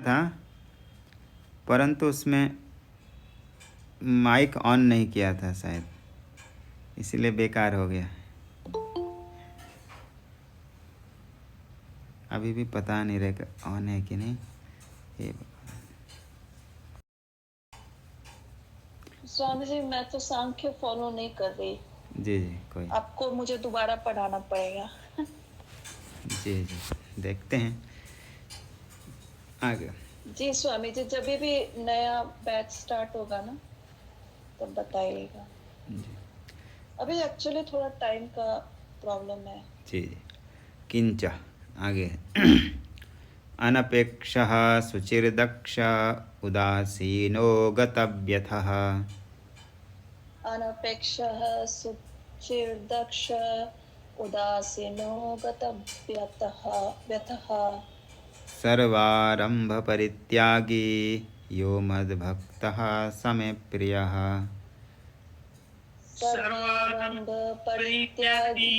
था, परंतु उसमें माइक ऑन नहीं किया था शायद, इसलिए बेकार हो गया। अभी भी पता नहीं रहे ऑन है कि नहीं। ये स्वामी जी, मैं तो सांख्य फॉलो नहीं कर रही। जी जी, कोई आपको मुझे दोबारा पढ़ाना पड़ेगा। जी जी, देखते हैं आगे। जी स्वामी जी, जब भी नया बैच स्टार्ट होगा ना तब बताइएगा। अभी एक्चुअली थोड़ा टाइम का प्रॉब्लम है। जी जी, किंच आगे अनपेक्षः शुचिर्दक्ष उदासीनो गतव्यथः। अनपेक्षः शुचिर्दक्ष उदासीनो गतव्यतः व्यथः। सर्वारंभ परित्यागी यो मद्भक्तः स मे प्रियः। सर्वारंभ परित्यागी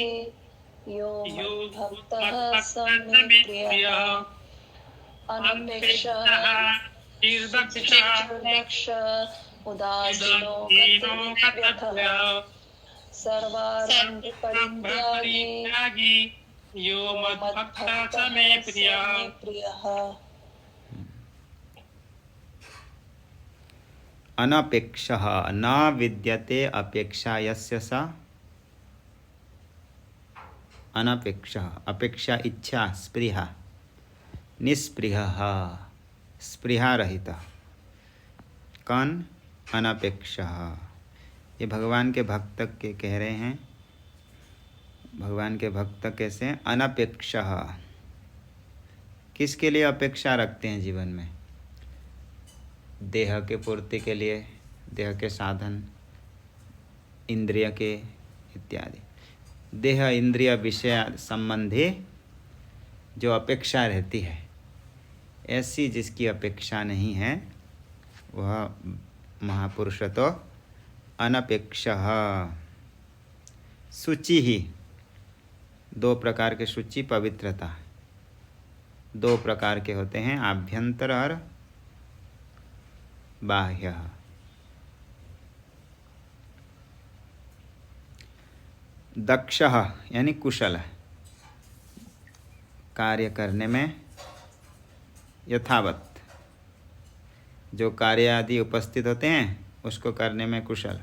यो मद्भक्तः स मे प्रियः। अनपेक्षः शुचिर्दक्ष उदासीनो गतव्यथः। सर्वारंभ परित्यागी यो मद्भक्तः स मे प्रियः। अनपेक्षः न विद्यते अपेक्षा यस्य सा। अनपेक्षः, अपेक्षा इच्छा स्पृहा, निस्पृहः स्पृहा रहित। कौन? अनपेक्षः। ये भगवान के भक्त के कह रहे हैं। भगवान के भक्त कैसे? अनपेक्षः। किसके लिए अपेक्षा रखते हैं जीवन में? देह के पूर्ति के लिए, देह के साधन, इंद्रिय के इत्यादि। देह इंद्रिय विषय संबंधी जो अपेक्षा रहती है, ऐसी जिसकी अपेक्षा नहीं है वह महापुरुष तो अनपेक्षः। शुचि ही, दो प्रकार के शुचि, पवित्रता दो प्रकार के होते हैं, आभ्यंतर और बाह्य। दक्ष यानी कुशल, कार्य करने में यथावत, जो कार्य आदि उपस्थित होते हैं उसको करने में कुशल,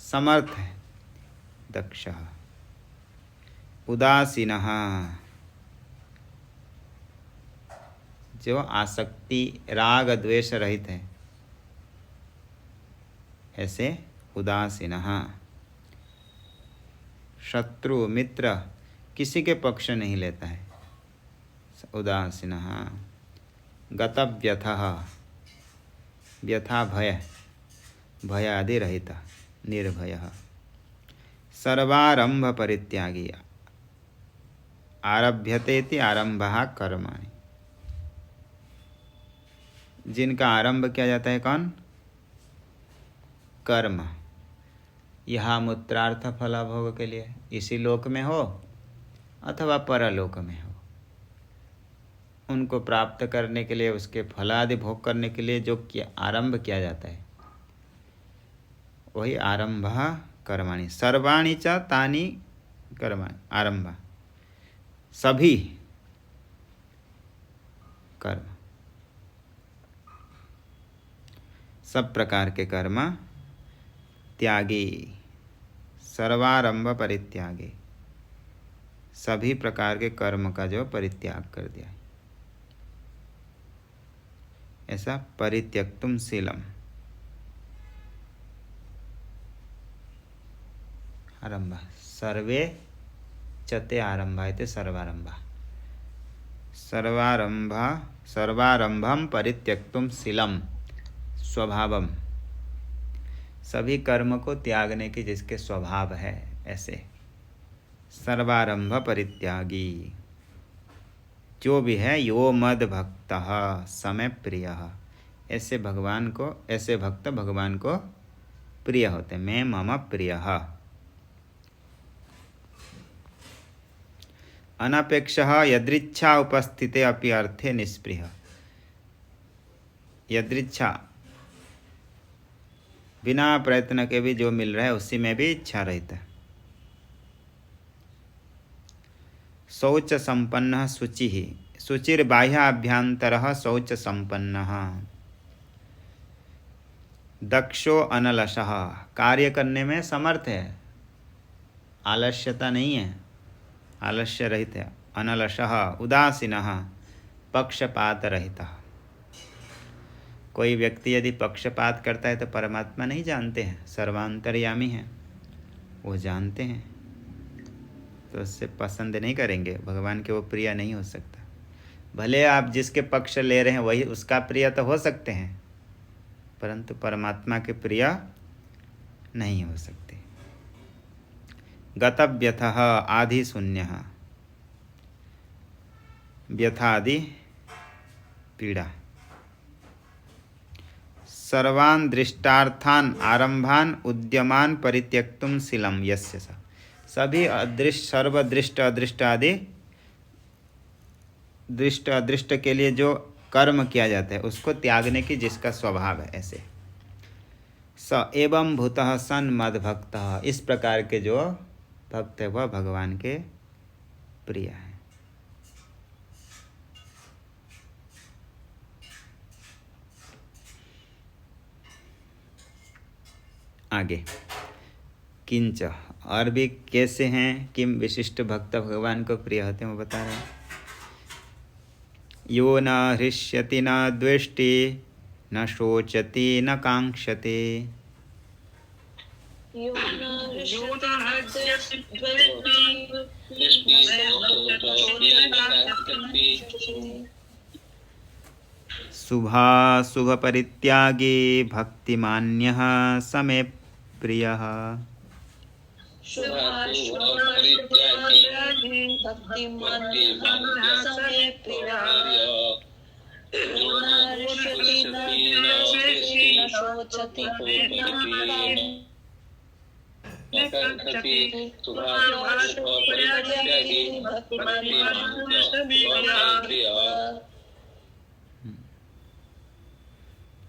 समर्थ है दक्ष। उदासीनः, जो आसक्ति राग द्वेष रहित है, ऐसे उदासीनः। शत्रु मित्र किसी के पक्ष नहीं लेता है, उदासीनः। गतव्यथः, व्यथा भय, भय आदि रहित, निर्भयः। सर्वारंभ परित्यागी, आरभ्यतेति आरंभः कर्माणि, जिनका आरंभ किया जाता है कौन? कर्म। यह मूत्रार्थ फलाभोग के लिए, इसी लोक में हो अथवा परलोक में हो, उनको प्राप्त करने के लिए, उसके फलादि भोग करने के लिए जो आरंभ किया जाता है वही आरंभ कर्माणि। सर्वाणि च तानि कर्माणि, आरंभ सभी कर्म, सब प्रकार के कर्म त्यागी, सर्वारंभ परित्यागी, सभी प्रकार के कर्म का जो परित्याग कर दिया, ऐसा परित्यक्तुम शीलम। आरंभ सर्वे चते आरंभा इति सर्वारंभा। सर्वारंभम परित्यक्तुम शीलम स्वभावम, सभी कर्म को त्यागने की जिसके स्वभाव है, ऐसे सर्वारंभ परित्यागी जो भी है, यो मद भक्तः समय प्रियः, ऐसे भगवान को, ऐसे भक्त भगवान को प्रिय होते। मैं मम प्रियः। अनपेक्षः यदृच्छा उपस्थिते अपि अर्थे निस्पृह, यदृच्छा, बिना प्रयत्न के भी जो मिल रहा है उसी में भी इच्छा रहता है। शौच संपन्न शुचि ही, शुचिर्बाह्याभ्यंतर शौच संपन्न। दक्षो अनलसः, कार्य करने में समर्थ है, आलस्यता नहीं है, आलस्य रहित है। अनलसः उदासीनः पक्षपात रहित। कोई व्यक्ति यदि पक्षपात करता है तो परमात्मा नहीं जानते हैं, सर्वांतर्यामी हैं, वो जानते हैं, तो उससे पसंद नहीं करेंगे, भगवान के वो प्रिय नहीं हो सकता। भले आप जिसके पक्ष ले रहे हैं वही उसका प्रिय तो हो सकते हैं, परंतु परमात्मा के प्रिय नहीं हो सकते। गतव्यथः आदि शून्य, व्यथादि पीड़ा। सर्वान् दृष्टार्थान आरंभान उद्यमान परित्यक्तुम शीलम यस्य स, सभी अदृष्ट सर्वदृष्ट अदृष्ट आदि दृष्ट अदृष्ट के लिए जो कर्म किया जाता है उसको त्यागने की जिसका स्वभाव है, ऐसे स एवं भूतः सन मद्भक्तः, इस प्रकार के जो भक्त है वह भगवान के प्रिय है। आगे किंच, और भी कैसे हैं, किम विशिष्ट भक्त भगवान को प्रिय होते हैं वो बता रहे हैं। यो न हृष्यति न द्वेष्टि न शोचति न कांक्षति, यो न हृष्यति न द्वेष्टि शुभाशुभ परित्यागी भक्तिमान्यः स मे प्रियः।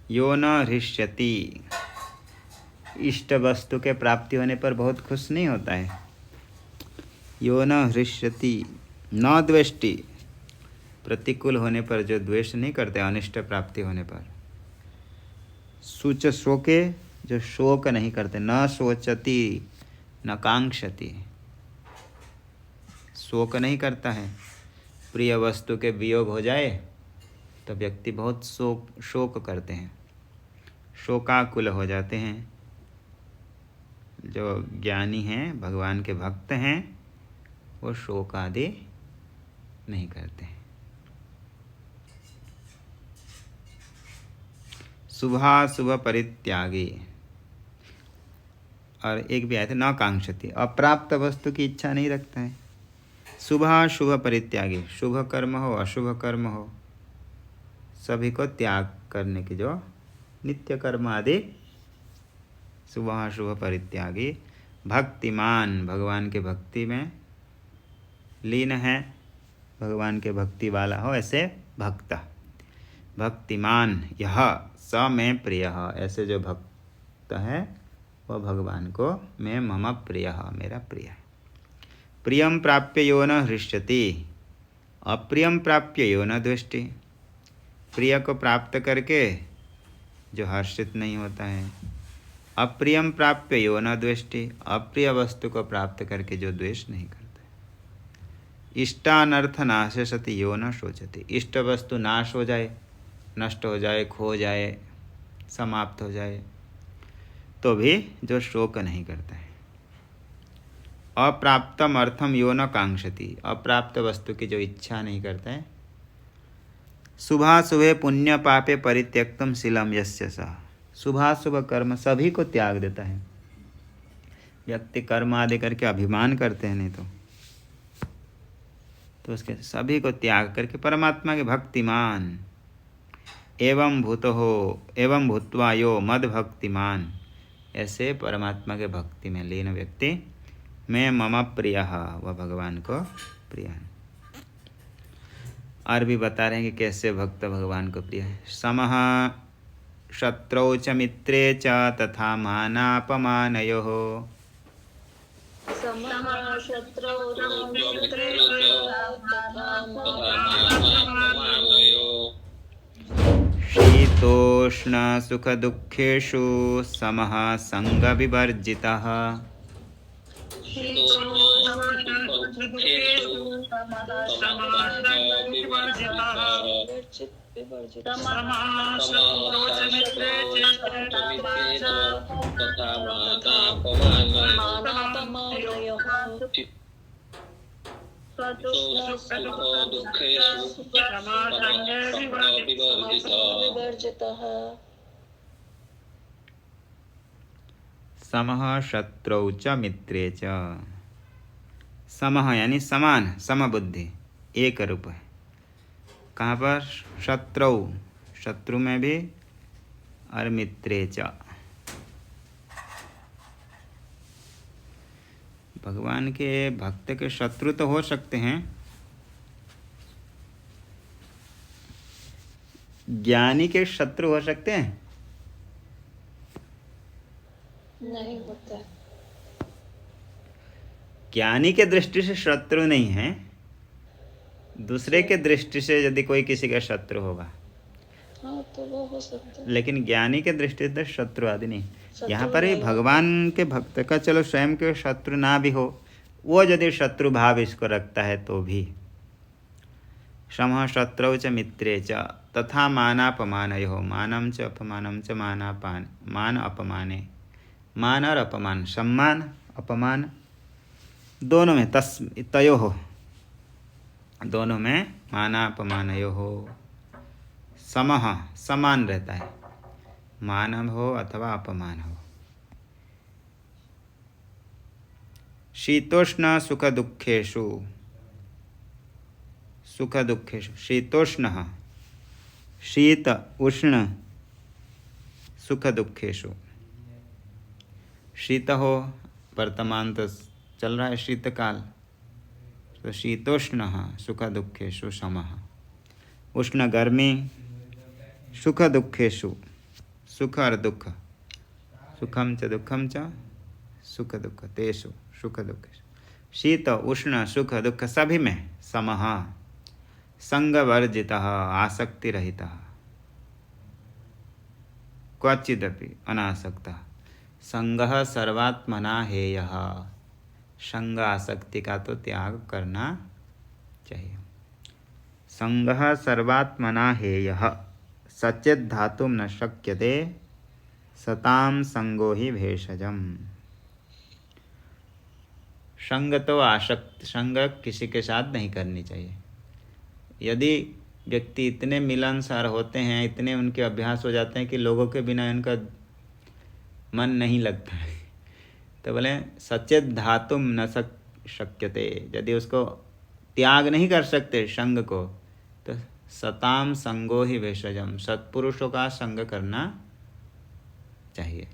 यो न हृष्यति, इष्ट वस्तु के प्राप्ति होने पर बहुत खुश नहीं होता है। यो न हृष्यति न द्वेष्टि, प्रतिकूल होने पर जो द्वेष नहीं करते, अनिष्ट प्राप्ति होने पर। शुच शोके, जो शोक नहीं करते। न शोचति न कांक्षति, शोक नहीं करता है। प्रिय वस्तु के वियोग हो जाए तो व्यक्ति बहुत शोक करते हैं, शोकाकुल हो जाते हैं। जो ज्ञानी हैं, भगवान के भक्त हैं, वो शोक आदि नहीं करते हैं। शुभाशुभ परित्यागी, और एक भी आया था न कांक्षति, अप्राप्त वस्तु की इच्छा नहीं रखता है। शुभाशुभ परित्यागी, शुभ कर्म हो अशुभ कर्म हो सभी को त्याग करने की, जो नित्य कर्म आदि शुभाशुभ परित्यागी। भक्तिमान, भगवान के भक्ति में लीन है, भगवान के भक्ति वाला हो, ऐसे भक्त। भक्तिमान यह स में प्रिय, ऐसे जो भक्त है वह भगवान को मैं मम प्रिय, मेरा प्रिय है। प्रियम प्राप्य यो न हृष्यति, अप्रियम प्राप्य यो न द्वेष्टि, प्रिय को प्राप्त करके जो हर्षित नहीं होता है। अप्रियम प्राप्य यो न द्वेष्टि, अप्रिय वस्तु को प्राप्त करके जो द्वेष नहीं करता। इष्टानर्थ नाश सति यो न शोचति, इष्ट वस्तु नाश हो जाए, नष्ट हो जाए, खो जाए, समाप्त हो जाए तो भी जो शोक नहीं करता है। अप्राप्तम अर्थम यो न कांक्षति, अप्राप्त वस्तु की जो इच्छा नहीं करता है। शुभाशुभे पुण्य पापे परित्यक्तम शीलम यस्य सः, शुभाशुभ कर्म सभी को त्याग देता है। व्यक्ति कर्म आदि करके अभिमान करते हैं, नहीं तो उसके सभी को त्याग करके परमात्मा के भक्तिमान। एवं भूत्वा यो मद भक्तिमान, ऐसे परमात्मा के भक्ति में लीन व्यक्ति मैं मम प्रिय, वह भगवान को प्रिय है। और भी बता रहे हैं कि कैसे भक्त भगवान को प्रिय है। समः शत्रौ च मित्रे च तथा मानापमानयोः। समः शत्रौ च मित्रे च तथा मानापमानयोः। शीतोष्णसुखदुःखेषु समः सङ्गविवर्जितः। विवर्जितः। समः शत्रौ च मित्रे च। समः यानी समान, समबुद्धि, एक रूप है। कहाँ पर? शत्रौ, शत्रु में भी, और मित्रे च। भगवान के भक्त के शत्रु तो हो सकते हैं, ज्ञानी के शत्रु हो सकते हैं? नहीं होता। ज्ञानी के दृष्टि से शत्रु नहीं है, दूसरे के दृष्टि से यदि कोई किसी का शत्रु होगा, हाँ तो वो हो सकता है, लेकिन ज्ञानी के दृष्टि से शत्रु आदि नहीं। शत्रु यहाँ पर ही नहीं भगवान के भक्त का चलो स्वयं के शत्रु ना भी हो, वो यदि शत्रु भाव इसको रखता है तो भी। समः शत्रौ च मित्रे च तथा मानापमानयोः। मानं च अपमानं च मानापान, मान अपमाने, मान और अपमान, सम्मान अपमान दोनों में, तयोः दोनों में मानापमानयोः समः समान रहता है, मान हो अथवा अपमान हो। शीतोष्ण सुख दुखेषु, सुख दुखेषु, शीतोष्ण, शीत उष्ण, सुख दुखेषु। शीत हो, वर्तमान तो चल रहा है शीतकाल, तो शीतोष्ण सुख दुखेषु समः। उष्ण गर्मी, सुख दुखेषु, सुख और दुख, सुखम च दुखम च सुख दुख तेषु, सुख दुख। शीत उष्ण सुख दुख सभी में समः, संगवर्जितः, आसक्ति रहितः, क्वचिदपि अनासक्तः। संगः सर्वात्मना हेयः। संग आसक्ति का तो त्याग करना चाहिए। संगः सर्वात्मना हेयः, सचेत धातुं न शक्यते, सताम संगो ही भेषजम। संग तो आसक्त, संग किसी के साथ नहीं करनी चाहिए। यदि व्यक्ति इतने मिलनसार होते हैं, इतने उनके अभ्यास हो जाते हैं कि लोगों के बिना इनका मन नहीं लगता है, तो बोले सचेत धातुम न शक्यते। यदि उसको त्याग नहीं कर सकते संग को, तो सताम संगो ही भेषजम, सत्पुरुषों का संग करना चाहिए,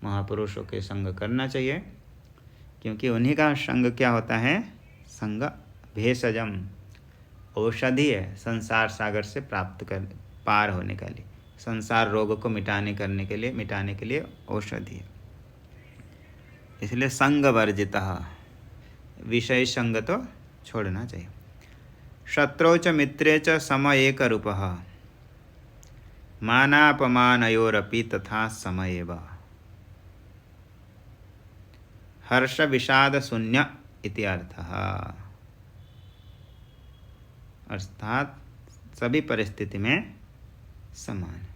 महापुरुषों के संग करना चाहिए, क्योंकि उन्हीं का संग क्या होता है? संग भेषजम, औषधि है संसार सागर से प्राप्त कर पार होने के लिए, संसार रोग को मिटाने के लिए औषधि है। इसलिए संग वर्जितः, विषय संग तो छोड़ना चाहिए। शत्रौ च मित्रे च सम एक रूपः, मानापमानयोरपि तथा सम एव। हर्ष विषाद शून्य इति अर्थः। अर्थात सभी परिस्थिति में समान,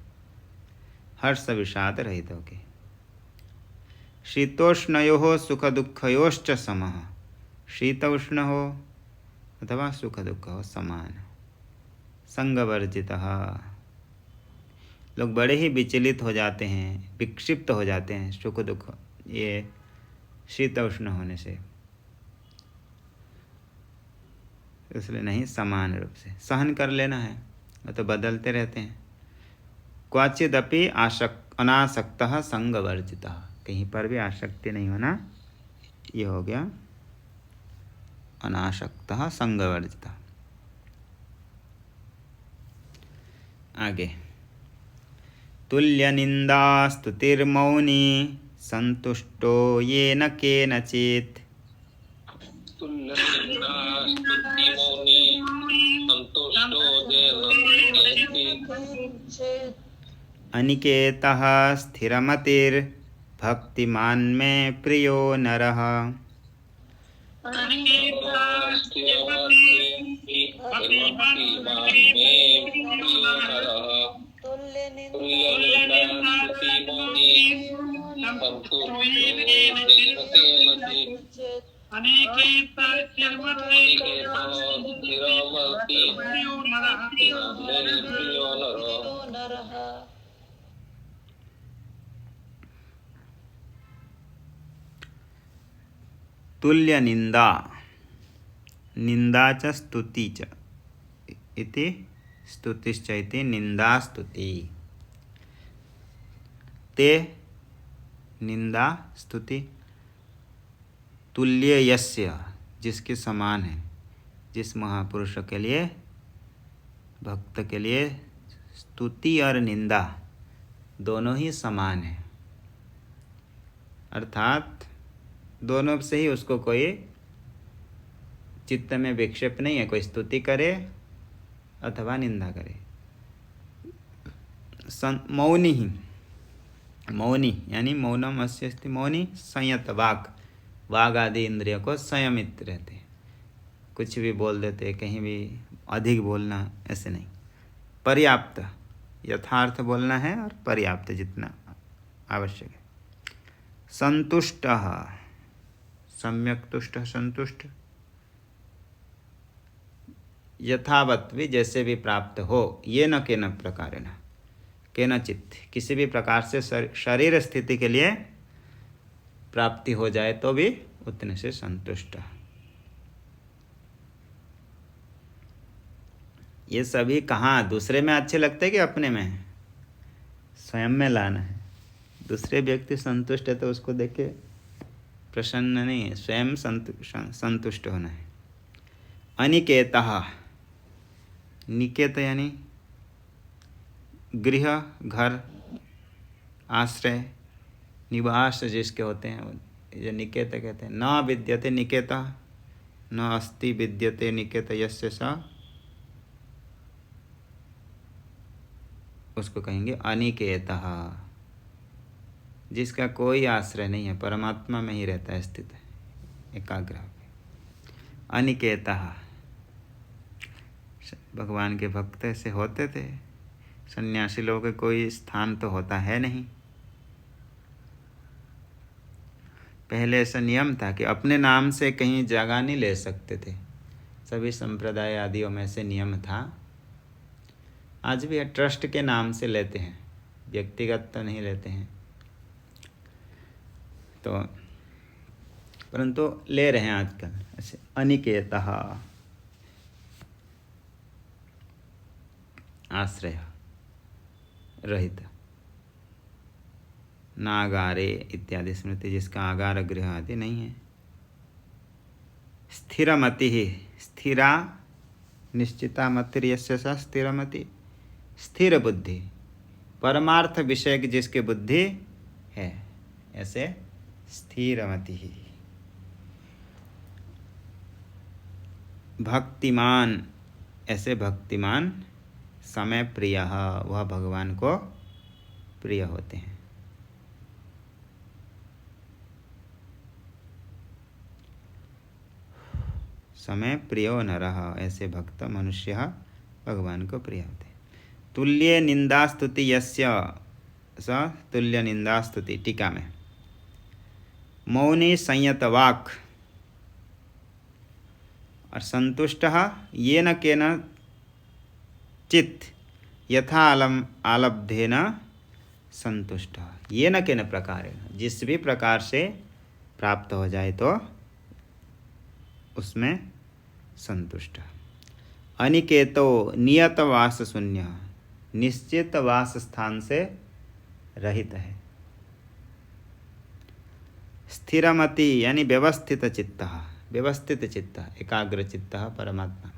हर्ष विषाद रहित होके। शीतोष्णयोः सुख दुःखयोश्च समः, शीत उष्ण हो अथवा सुख दुख हो समान। संगवर्जितः, लोग बड़े ही विचलित हो जाते हैं, विक्षिप्त हो जाते हैं सुख दुख, ये शीत उष्ण होने से, इसलिए नहीं, समान रूप से सहन कर लेना है, वो तो बदलते रहते हैं। क्वचिदपि अनासक्तः संगवर्जितः, कहीं पर भी आसक्ति नहीं होना, ये हो गया अनासक्तः संगवर्जितः। आगे तुल्य निंदा स्तुतिर्मौनी संतुष्टो येन केनचित्। अनिकेतः स्थिरमतिर्भक्तिमान् मे प्रियो नरः। तुल्य निंदा निंदा च स्तुति च इति स्तुतिश्च इति निंदा स्तुति। ते निंदा स्तुति तुल्य यस्य जिसके समान है, जिस महापुरुष के लिए, भक्त के लिए स्तुति और निंदा दोनों ही समान है। अर्थात दोनों से ही उसको कोई चित्त में विक्षेप नहीं है, कोई स्तुति करे अथवा निंदा करे। मौनी ही, मौनी यानी मौनम अस्य अस्ति मौनी संयत वाग आदि इंद्रियों को संयमित रहते, कुछ भी बोल देते, कहीं भी अधिक बोलना ऐसे नहीं, पर्याप्त यथार्थ बोलना है और पर्याप्त जितना आवश्यक है। संतुष्ट सम्यक तुष्ट संतुष्ट, यथावत भी जैसे भी प्राप्त हो, ये न के न प्रकार न केनचित् किसी भी प्रकार से शरीर स्थिति के लिए प्राप्ति हो जाए तो भी उतने से संतुष्ट। ये सभी कहाँ दूसरे में अच्छे लगते हैं कि अपने में? स्वयं में लाना है। दूसरे व्यक्ति संतुष्ट है तो उसको देख के प्रसन्न नहीं है, स्वयं संतुष्ट होना है। अनिकेतः, निकेत यानी गृह, घर, आश्रय, निवास जिसके होते हैं ये निकेत कहते हैं। न विद्यते निकेतः न अस्ति विद्यते निकेत यस्य सा, उसको कहेंगे अनिकेतः, जिसका कोई आश्रय नहीं है, परमात्मा में ही रहता है, स्थित है, एकाग्र होकर। अनिकेतः, भगवान के भक्त ऐसे होते थे। सन्यासी लोगों के कोई स्थान तो होता है नहीं। पहले ऐसा नियम था कि अपने नाम से कहीं जगह नहीं ले सकते थे, सभी संप्रदाय आदियों में से नियम था। आज भी ट्रस्ट के नाम से लेते हैं, व्यक्तिगत तो नहीं लेते हैं, तो परंतु ले रहे हैं आजकल ऐसे। अनिकेतः आश्रय रहित, नागारे इत्यादि स्मृति, जिसका आगार गृह आदि नहीं है। स्थिरमति ही, स्थिरा निश्चिता मतिर्यस्य सा स्थिरमति, स्थिर बुद्धि, परमार्थ विषय की जिसकी बुद्धि है, ऐसे स्थिरमति ही। भक्तिमान, ऐसे भक्तिमान समय प्रिय, वह भगवान को प्रिय होते हैं। समय प्रियो नरः, ऐसे भक्त मनुष्य भगवान को प्रिय होते हैं। तुल्य निंदा स्तुति यस्य स तुल्य निंदा स्तुति, टीका में मौनी संयत वाक् और संतुष्ट येन केन चित् यथा आलब्धेन संतुष्ट, येन केन प्रकारेण, जिस भी प्रकार से प्राप्त हो जाए तो उसमें संतुष्ट। अनिकेतो नियत वास शून्य, निश्चित वास स्थान से रहित है। स्थिरमति यानी व्यवस्थित चित्त, व्यवस्थित चित्त, एकाग्र चित्त परमात्मा में।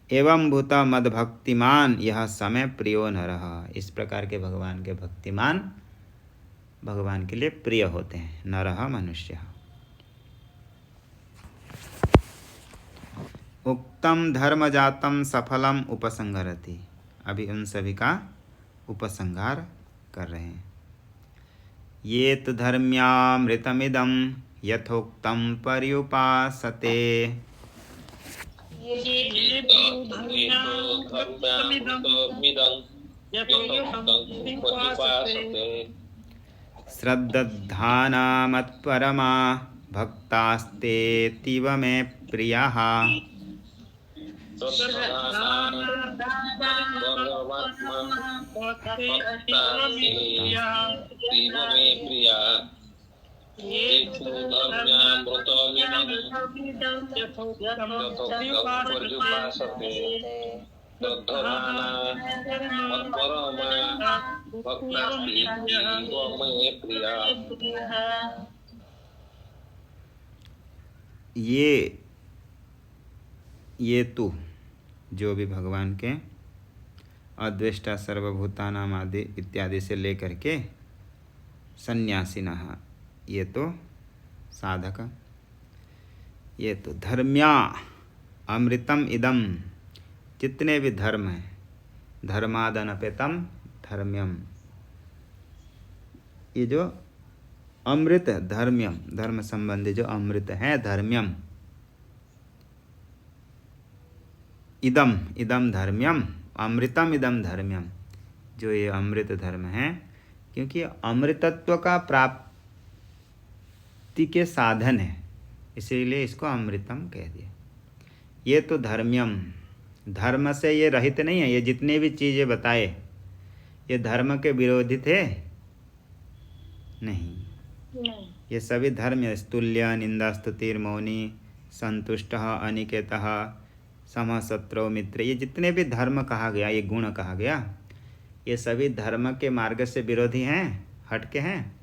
एवं भूत मद भक्तिमान यह समय प्रियो नरः। इस प्रकार के भगवान के भक्तिमान भगवान के लिए प्रिय होते हैं। नरः मनुष्य। उक्तम धर्म जातम सफलम उपसंहरति। अभी उन सभी का उपसंहार कर रहे हैं। ये तो धर्म्यामृतमिदं यथोक्तम पर्युपासते। श्रद्धाना मत्परमा भक्तास्तेतीव मे प्रियाः। ये तू जो भी भगवान के अद्वेष्टा सर्वभूतानाम आदि इत्यादि से लेकर के सन्यासिनः, ये तो साधक, ये तो धर्म्या अमृतम इदम, जितने भी धर्म हैं, धर्मादनपेतम धर्म्यम, ये जो अमृत धर्म्यम, धर्म संबंधी जो अमृत है धर्म्यम, इदम इदम धर्म्यम अमृतम इदम धर्म्यम, जो ये अमृत धर्म है, क्योंकि अमृतत्व का प्राप्ति के साधन है, इसीलिए इसको अमृतम कह दिया। ये तो धर्म्यम, धर्म से ये रहित नहीं है। ये जितने भी चीज़ें बताए ये धर्म के विरोधी थे नहीं, ये सभी धर्म, स्तुल्य निंदा स्तुतिर्मौनी संतुष्टः अनिकेतः समः शत्रौ मित्र, ये जितने भी धर्म कहा गया, ये गुण कहा गया, ये सभी धर्म के मार्ग से विरोधी हैं, हटके हैं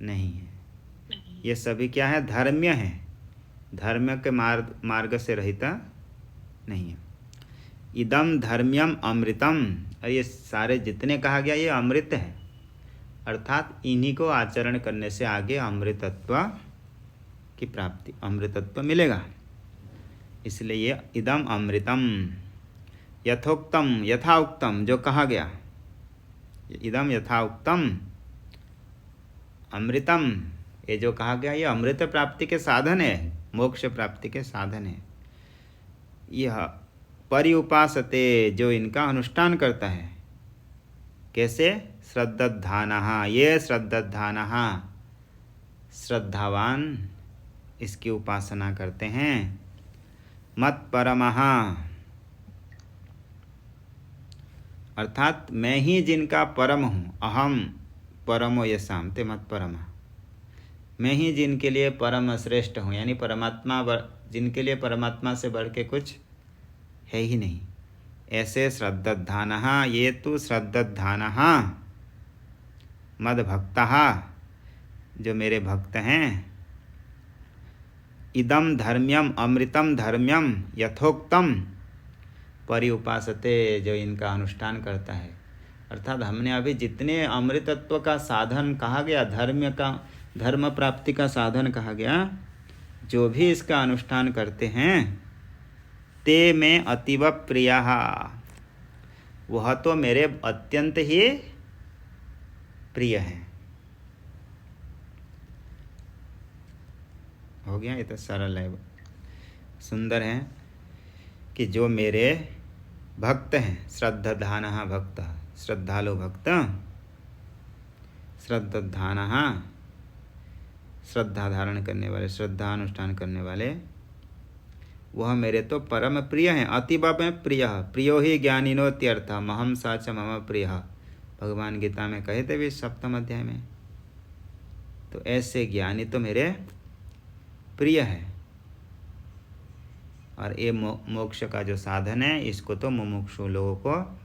नहीं है। ये सभी क्या है? धर्म्य है, धर्म के मार्ग से रहित नहीं है। इदम धर्म्यम अमृतम, और ये सारे जितने कहा गया ये अमृत है, अर्थात इन्हीं को आचरण करने से आगे अमृतत्व की प्राप्ति, अमृतत्व मिलेगा। इसलिए ये इदम अमृतम, यथोक्तम यथा उक्तम, जो कहा गया, इदम यथा उक्तम अमृतम, ये जो कहा गया ये अमृत प्राप्ति के साधन है, मोक्ष प्राप्ति के साधन है। यह पर्युपासते, जो इनका अनुष्ठान करता है, कैसे? श्रद्धानः, ये श्रद्धानः, श्रद्धावान इसकी उपासना करते हैं। मत परमः, अर्थात मैं ही जिनका परम हूँ, अहम परमो यसाम ते मत परमः, मैं ही जिनके लिए परम श्रेष्ठ हूँ, यानी परमात्मा, जिनके लिए परमात्मा से बढ़ के कुछ है ही नहीं, ऐसे श्रद्धानः, ये तो श्रद्धानः मद भक्तः, जो मेरे भक्त हैं। इदम धर्म्यम अमृतम धर्म्यम यथोक्तम पर्युपासते, जो इनका अनुष्ठान करता है, अर्थात हमने अभी जितने अमृतत्व का साधन कहा गया, धर्म प्राप्ति का साधन कहा गया, जो भी इसका अनुष्ठान करते हैं, ते में अतीव प्रियः, वह तो मेरे अत्यंत ही प्रिय है। हो गया, ये तो सरल है, सुंदर है कि जो मेरे भक्त हैं, श्रद्धानः भक्त, श्रद्धालु भक्त, श्रद्धानः श्रद्धा धारण करने वाले, श्रद्धा अनुष्ठान करने वाले, वह मेरे तो परम प्रिय हैं। अतीव में प्रिय, प्रियो ही ज्ञानिनोत्यर्थ, महम सा च मम प्रिय, भगवान गीता में कहे थे भी 7वें अध्याय में। तो ऐसे ज्ञानी तो मेरे प्रिय है, और ये मोक्ष का जो साधन है, इसको तो मुमुक्षु लोगों को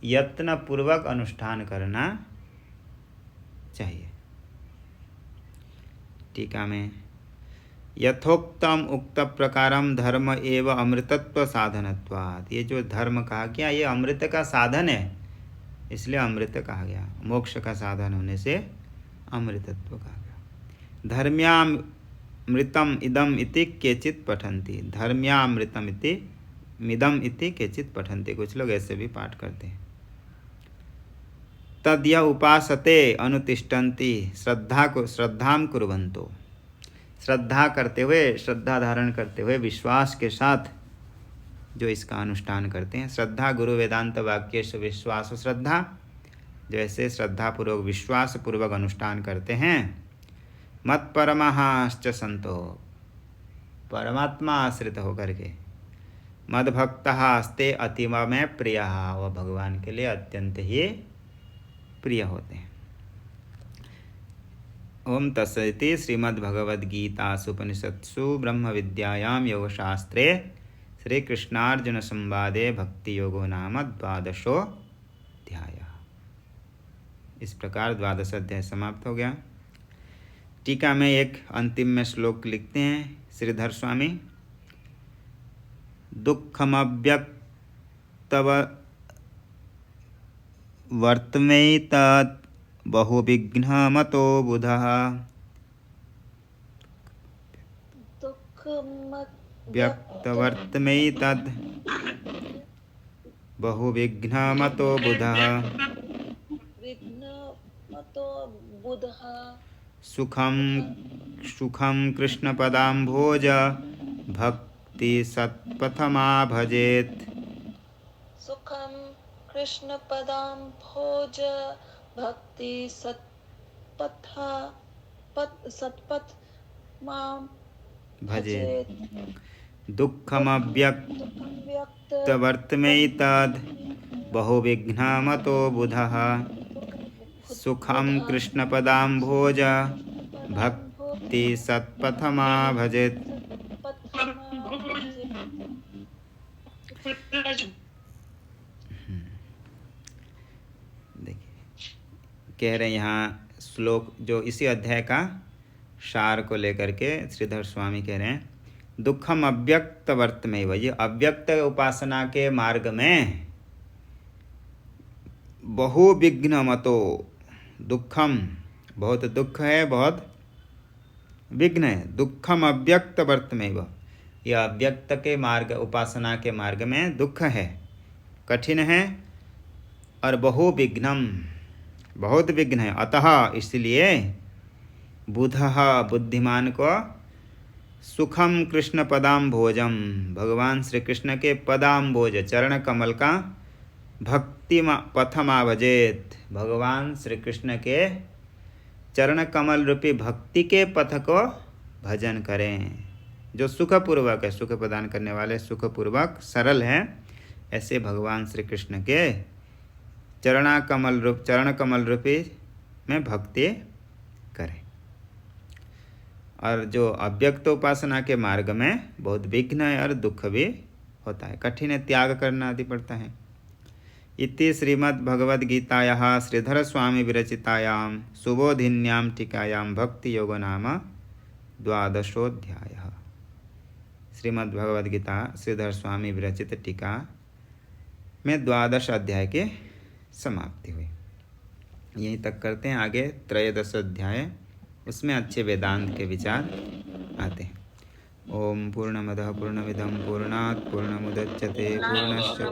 यत्न पूर्वक अनुष्ठान करना चाहिए। टीका में यथोक्तम उक्त प्रकारम धर्म एव अमृतत्व साधनत्वात्। ये जो धर्म कहा गया ये अमृत का साधन है, इसलिए अमृत कहा गया। मोक्ष का साधन होने से अमृतत्व कहा गया। धर्म्यामृतम इदम इति केचित पठन्ति। धर्म्यामृतम इति मिदम इति केचित पठन्ति। कुछ लोग ऐसे भी पाठ करते हैं। तद्य उपासते अनुतिष्ठन्ति श्रद्धां कुर्वन्तो। श्रद्धा करते हुए, श्रद्धा धारण करते हुए, विश्वास के साथ जो इसका अनुष्ठान करते हैं। श्रद्धा गुरु वेदांत वाक्येश विश्वास श्रद्धा, जैसे श्रद्धा पूर्वक विश्वास पूर्वक अनुष्ठान करते हैं। मत परमहाश्च संतो, परमात्मा आश्रित होकर के। मद भक्तस्ते अतीव में प्रिय, वह भगवान के लिए अत्यंत ही प्रिय होते हैं। ओम तत्सदिति श्रीमद्भगवद्गीतासु उपनिषत्सु ब्रह्म विद्यायां योगशास्त्रे श्री कृष्णार्जुन संवादे भक्ति योगो नाम 12वां अध्याय। इस प्रकार 12वां अध्याय समाप्त हो गया। टीका में एक अंतिम में श्लोक लिखते हैं श्रीधर स्वामी। दुःखमव्यक्तव वर्तमेतत् बहुविघ्नमतो बुधः। व्यक्तवर्तमेतत् बहुविघ्नमतो बुधः। सुखं कृष्णपदाम्भोज भक्ति सत्पथमा भजेत्। सुखम कृष्ण पदाम्भोज भक्ति सत्पथ मां भजेत्। दुःखमव्यक्तवर्तमेतद् बहुविघ्नमतो बुधः। सुखं कृष्णपदाम्भोज भक्ति सत्पथमा भजेत्। कह रहे हैं यहाँ श्लोक जो इसी अध्याय का सार को लेकर के श्रीधर स्वामी कह रहे हैं। दुखम अव्यक्त वर्तमेव, ये अव्यक्त उपासना के मार्ग में बहु विघ्न मतो, दुखम बहुत दुख है, बहुत विघ्न है। दुखम अव्यक्त वर्तमेव, यह अव्यक्त के मार्ग, उपासना के मार्ग में दुख है, कठिन है। और बहु विघ्नम, बहुत विघ्न है। अतः इसलिए बुधः, बुद्धिमान को सुखम कृष्ण पदाम्भोजम, भगवान श्री कृष्ण के पदाम्भोज चरण कमल का भक्ति पथमा भजेत, भगवान श्री कृष्ण के चरण कमल रूपी भक्ति के पथ को भजन करें, जो सुखपूर्वक है, सुख प्रदान करने वाले, सुखपूर्वक सरल है। ऐसे भगवान श्री कृष्ण के चरण कमल रूपी में भक्ति करें। और जो अव्यक्त उपासना के मार्ग में बहुत विघ्न है और दुख भी होता है, कठिन है, त्याग करना आदि पड़ता है। इति श्रीमद्भगवद्गीतायाः श्रीधर स्वामी विरचितायां सुबोधिन्यां टीकायां भक्ति योग नाम 12वां। श्रीमद्भगवद्गीता श्रीधर स्वामी विरचित टीका में 12 अध्याय की समाप्ति हुई। यहीं तक करते हैं। आगे 13 अध्याय, उसमें अच्छे वेदांत के विचार आते हैं। ओम पूर्णमदः पूर्णमिदं पूर्णात् पूर्णमुदच्यते पूर्णस्य